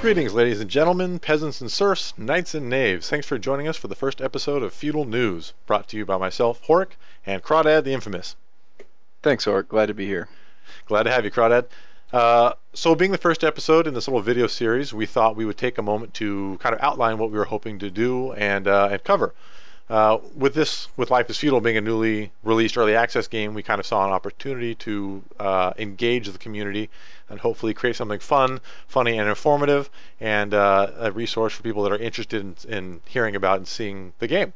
Greetings, ladies and gentlemen, peasants and serfs, knights and knaves. Thanks for joining us for the first episode of Feudal News, brought to you by myself, Horik, and Crawdad the Infamous. Thanks, Art. Glad to be here. Glad to have you, Crawdad. So being the first episode in this little video series, we thought we would take a moment to kind of outline what we were hoping to do and cover. With Life is Feudal being a newly released early access game, we kind of saw an opportunity to engage the community and hopefully create something fun, funny, and informative, and a resource for people that are interested in hearing about and seeing the game.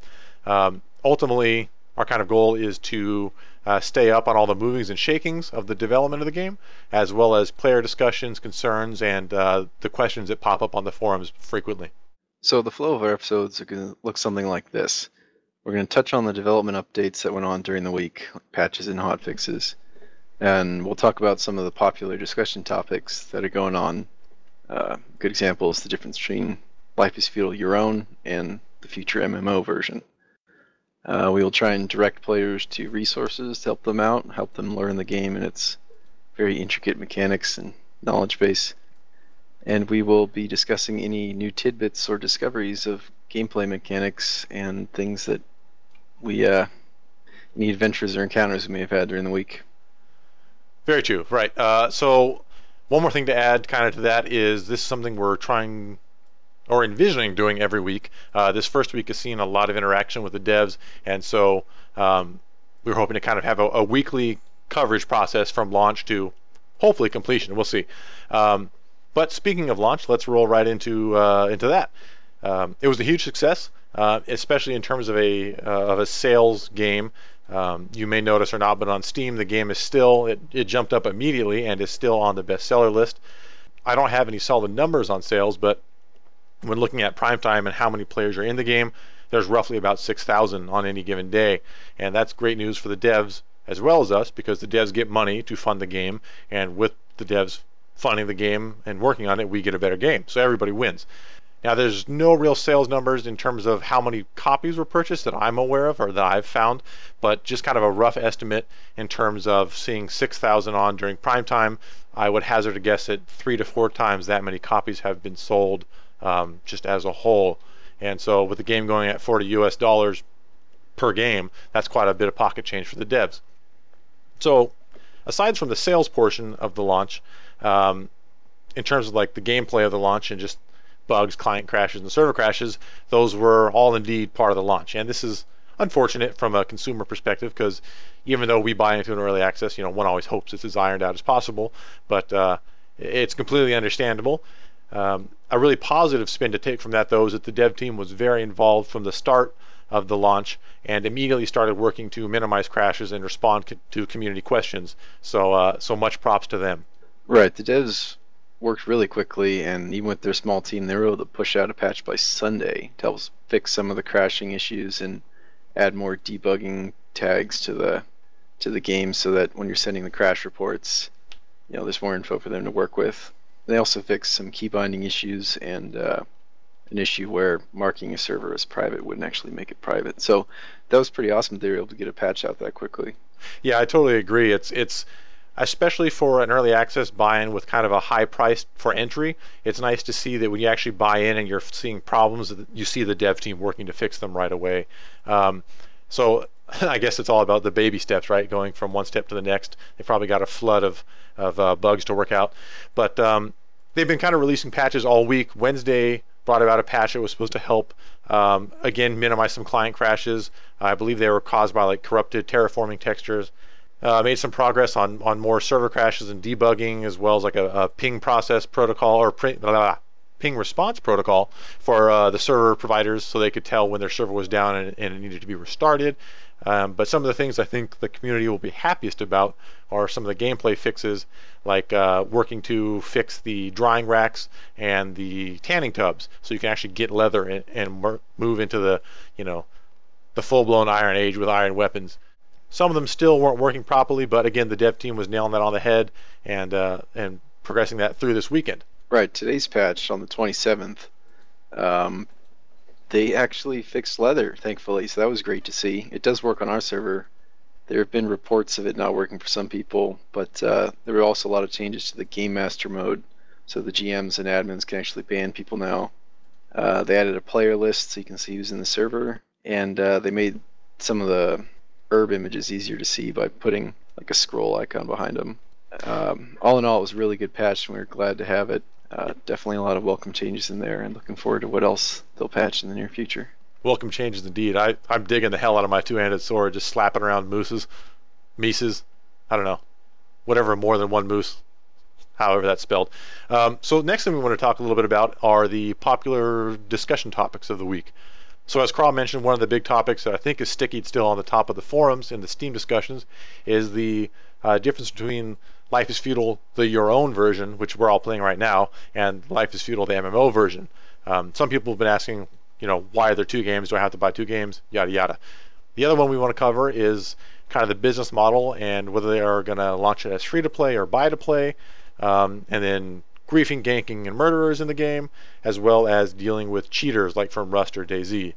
Ultimately, our kind of goal is to stay up on all the movings and shakings of the development of the game, as well as player discussions, concerns, and the questions that pop up on the forums frequently. So the flow of our episodes are going to look something like this. We're going to touch on the development updates that went on during the week, like patches and hotfixes, and we'll talk about some of the popular discussion topics that are going on. Good example is the difference between Life is Feudal Your Own and the future MMO version. We will try and direct players to resources to help them out, help them learn the game and its very intricate mechanics and knowledge base. And we will be discussing any new tidbits or discoveries of gameplay mechanics and things that we any adventures or encounters we may have had during the week. Very true, right. So one more thing to add kind of to that is this is something we're trying or envisioning doing every week. This first week has seen a lot of interaction with the devs, and so we're hoping to kind of have a weekly coverage process from launch to hopefully completion. We'll see. But speaking of launch, let's roll right into that. It was a huge success, especially in terms of a sales game. You may notice or not, but on Steam the game is still it jumped up immediately and is still on the bestseller list. I don't have any solid numbers on sales, but when looking at prime time and how many players are in the game, there's roughly about 6,000 on any given day, and that's great news for the devs as well as us, because the devs get money to fund the game, and with the devs funding the game and working on it, we get a better game, so everybody wins. Now, there's no real sales numbers in terms of how many copies were purchased that I'm aware of or that I've found, but just kind of a rough estimate in terms of seeing 6,000 on during prime time. I would hazard a guess that 3 to 4 times that many copies have been sold just as a whole. And so with the game going at $40 US per game, that's quite a bit of pocket change for the devs. So aside from the sales portion of the launch, in terms of like the gameplay of the launch and just bugs, client crashes, and server crashes, those were all indeed part of the launch. And this is unfortunate from a consumer perspective, because even though we buy into an early access, one always hopes it's as ironed out as possible, but it's completely understandable. A really positive spin to take from that, though, is that the dev team was very involved from the start of the launch and immediately started working to minimize crashes and respond to community questions. So much props to them. Right, the devs worked really quickly, and even with their small team, they were able to push out a patch by Sunday to help fix some of the crashing issues and add more debugging tags to the game, so that when you're sending the crash reports, there's more info for them to work with. They also fixed some key binding issues and an issue where marking a server as private wouldn't actually make it private. So that was pretty awesome. They were able to get a patch out that quickly. Yeah, I totally agree. It's especially for an early access buy-in with kind of a high price for entry, it's nice to see that when you actually buy in and you're seeing problems, you see the dev team working to fix them right away. So I guess it's all about the baby steps, right? Going from one step to the next. They probably got a flood of bugs to work out, but they've been kind of releasing patches all week. Wednesday brought about a patch that was supposed to help again minimize some client crashes. I believe they were caused by like corrupted terraforming textures. Made some progress on more server crashes and debugging, as well as like a ping process protocol or ping response protocol for the server providers, so they could tell when their server was down and it needed to be restarted. But some of the things I think the community will be happiest about are some of the gameplay fixes, like working to fix the drying racks and the tanning tubs, so you can actually get leather and move into the the full-blown Iron Age with iron weapons. Some of them still weren't working properly, but again, the dev team was nailing that on the head and progressing that through this weekend. Right, today's patch on the 27th, they actually fixed leather, thankfully, so that was great to see. It does work on our server. There have been reports of it not working for some people, but there were also a lot of changes to the Game Master mode, So the GMs and admins can actually ban people now. They added a player list so you can see who's in the server, and they made some of the herb images easier to see by putting like a scroll icon behind them. All in all, it was a really good patch, and we were glad to have it. Definitely a lot of welcome changes in there, and looking forward to what else they'll patch in the near future. Welcome changes indeed. I'm digging the hell out of my two-handed sword, just slapping around mises, I don't know, whatever more than one moose, however that's spelled. So next thing we want to talk a little bit about are the popular discussion topics of the week. So as Carl mentioned, one of the big topics that I think is sticky still on the top of the forums in the Steam discussions is the difference between Life is Feudal, the Your Own version, which we're all playing right now, and Life is Feudal, the MMO version. Some people have been asking, why are there two games? Do I have to buy two games? Yada yada. The other one we want to cover is kind of the business model and whether they are going to launch it as free to play or buy to play, and then griefing, ganking, and murderers in the game, as well as dealing with cheaters like from Rust or DayZ.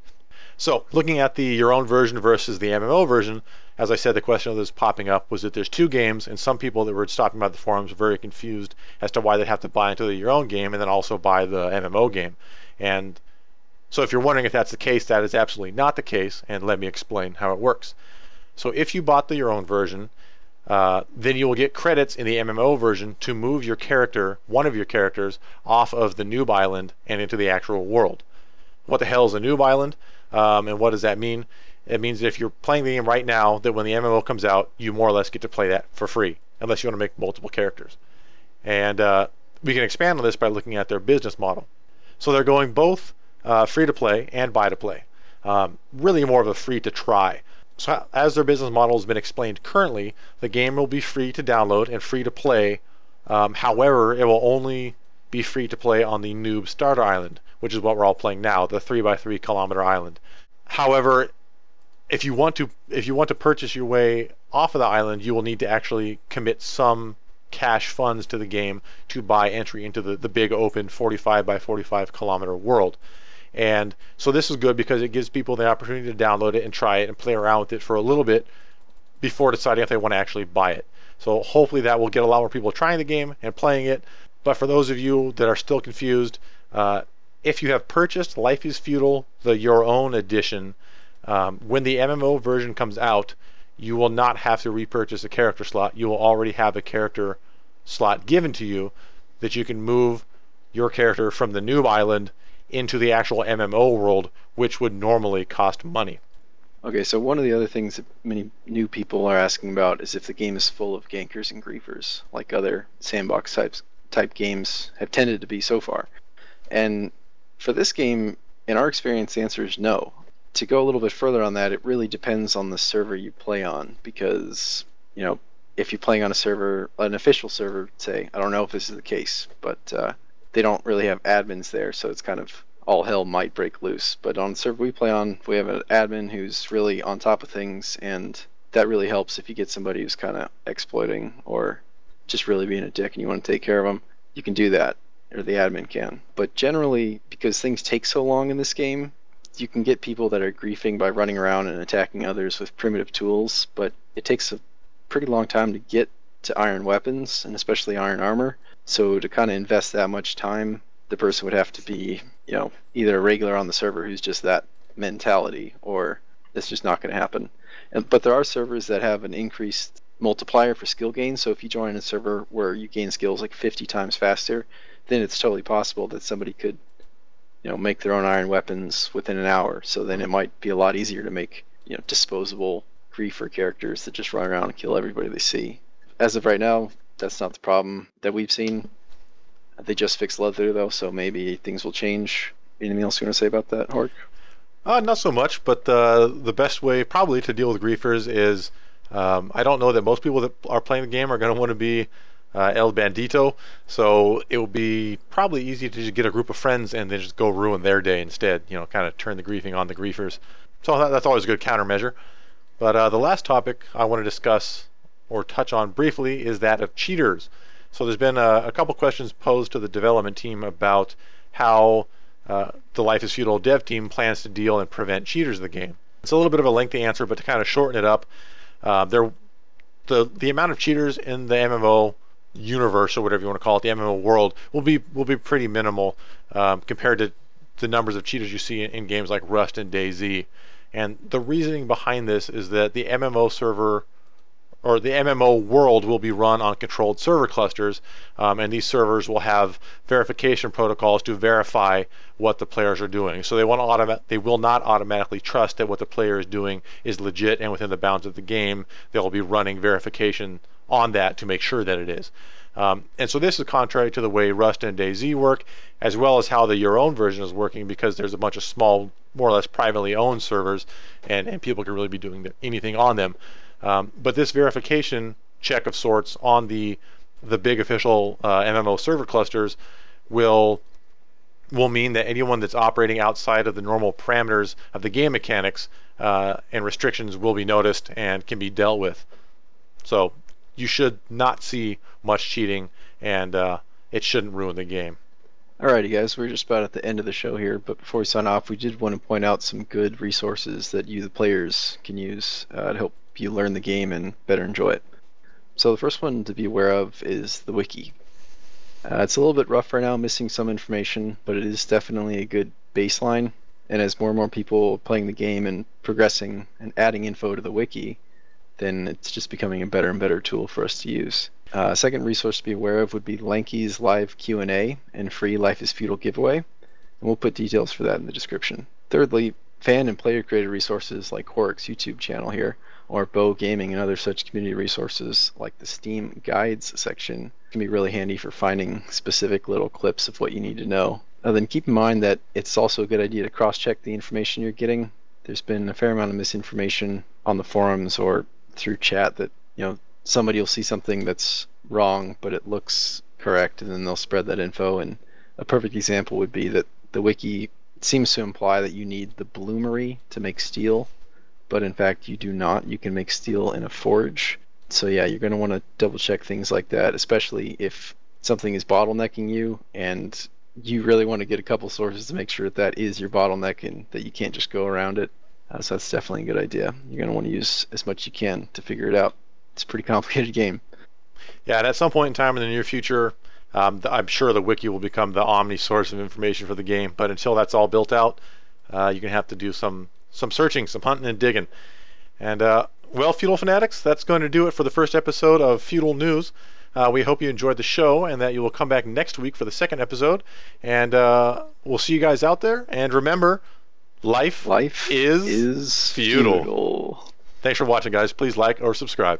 So, looking at the Your Own version versus the MMO version, as I said, the question that was popping up was that there's two games, and some people that were stopping by the forums were very confused as to why they'd have to buy into the Your Own game and then also buy the MMO game. And so if you're wondering if that's the case, that is absolutely not the case, and let me explain how it works. So if you bought the Your Own version, then you will get credits in the MMO version to move your character, one of your characters, off of the noob island and into the actual world. What the hell is a noob island, and what does that mean? It means that if you're playing the game right now, that when the MMO comes out, you more or less get to play that for free, unless you want to make multiple characters. And we can expand on this by looking at their business model. So they're going both free to play and buy to play. Really more of a free to try. So as their business model has been explained currently, the game will be free to download and free to play. However, it will only be free to play on the noob starter island, which is what we're all playing now, the 3x3 kilometer island. However, if you want to purchase your way off of the island, you will need to actually commit some cash funds to the game to buy entry into the big open 45 by 45 kilometer world. And so this is good because it gives people the opportunity to download it and try it and play around with it for a little bit before deciding if they want to actually buy it. So hopefully that will get a lot more people trying the game and playing it. But for those of you that are still confused, if you have purchased Life is Feudal, the Your Own edition, when the MMO version comes out, you will not have to repurchase a character slot. You will already have a character slot given to you that you can move your character from the noob island into the actual MMO world, which would normally cost money. Okay, so one of the other things that many new people are asking about is if the game is full of gankers and griefers, like other sandbox type games have tended to be so far. And for this game, in our experience, the answer is no. To go a little bit further on that, it really depends on the server you play on, because, if you're playing on a server, an official server, say, I don't know if this is the case, but they don't really have admins there, so it's kind of all hell might break loose. But on the server we play on, we have an admin who's really on top of things, and that really helps if you get somebody who's kind of exploiting or just really being a dick and you want to take care of them. You can do that, or the admin can. But generally, because things take so long in this game, you can get people that are griefing by running around and attacking others with primitive tools, but it takes a pretty long time to get to iron weapons, and especially iron armor. So to kind of invest that much time, the person would have to be, either a regular on the server who's just that mentality, or it's just not going to happen. But there are servers that have an increased multiplier for skill gain, so if you join a server where you gain skills like 50 times faster, then it's totally possible that somebody could make their own iron weapons within an hour. So then it might be a lot easier to make, disposable griefer characters that just run around and kill everybody they see. As of right now, that's not the problem that we've seen. They just fixed leather though, so maybe things will change. Anything else you want to say about that, Hork? Not so much, but the best way probably to deal with griefers is, I don't know that most people that are playing the game are going to want to be El Bandito, so it will be probably easy to just get a group of friends and then just go ruin their day instead, kind of turn the griefing on the griefers. So that's always a good countermeasure. But the last topic I want to discuss or touch on briefly is that of cheaters. So there's been a couple questions posed to the development team about how the Life is Feudal dev team plans to deal and prevent cheaters in the game. It's a little bit of a lengthy answer, but to kind of shorten it up, the amount of cheaters in the MMO universe or whatever you want to call it, the MMO world, will be pretty minimal compared to the numbers of cheaters you see in games like Rust and DayZ. And the reasoning behind this is that the MMO server or the MMO world will be run on controlled server clusters, and these servers will have verification protocols to verify what the players are doing. So they will not automatically trust that what the player is doing is legit and within the bounds of the game. They'll be running verification on that to make sure that it is. And so this is contrary to the way Rust and DayZ work, as well as how your own version is working, because there's a bunch of small, more or less privately owned servers, and people can really be doing anything on them. But this verification check of sorts on the big official MMO server clusters will mean that anyone that's operating outside of the normal parameters of the game mechanics and restrictions will be noticed and can be dealt with. So you should not see much cheating, and it shouldn't ruin the game. Alrighty guys, we're just about at the end of the show here, but before we sign off, we did want to point out some good resources that you, the players, can use to help you learn the game and better enjoy it. So the first one to be aware of is the Wiki. It's a little bit rough right now, missing some information, but it is definitely a good baseline, and as more and more people playing the game and progressing and adding info to the Wiki, then it's just becoming a better and better tool for us to use. Second resource to be aware of would be Lanky's live Q&A and free Life is Feudal giveaway, and we'll put details for that in the description. Thirdly, fan and player created resources like Horik's YouTube channel here, or Bow Gaming and other such community resources like the Steam Guides section can be really handy for finding specific little clips of what you need to know. Then keep in mind that it's also a good idea to cross-check the information you're getting. There's been a fair amount of misinformation on the forums or through chat that, somebody will see something that's wrong, but it looks correct, and then they'll spread that info. And a perfect example would be that the wiki seems to imply that you need the bloomery to make steel, but in fact you do not. You can make steel in a forge. So yeah, you're going to want to double check things like that, especially if something is bottlenecking you and you really want to get a couple sources to make sure that is your bottleneck and that you can't just go around it. So that's definitely a good idea. You're going to want to use as much as you can to figure it out. It's a pretty complicated game. Yeah, and at some point in time in the near future, I'm sure the wiki will become the omni source of information for the game. But until that's all built out, you're gonna have to do some searching, some hunting and digging. And well, Feudal Fanatics, that's going to do it for the first episode of Feudal News. We hope you enjoyed the show and that you will come back next week for the second episode. And we'll see you guys out there. And remember, life is feudal. Feudal. Thanks for watching, guys. Please like or subscribe.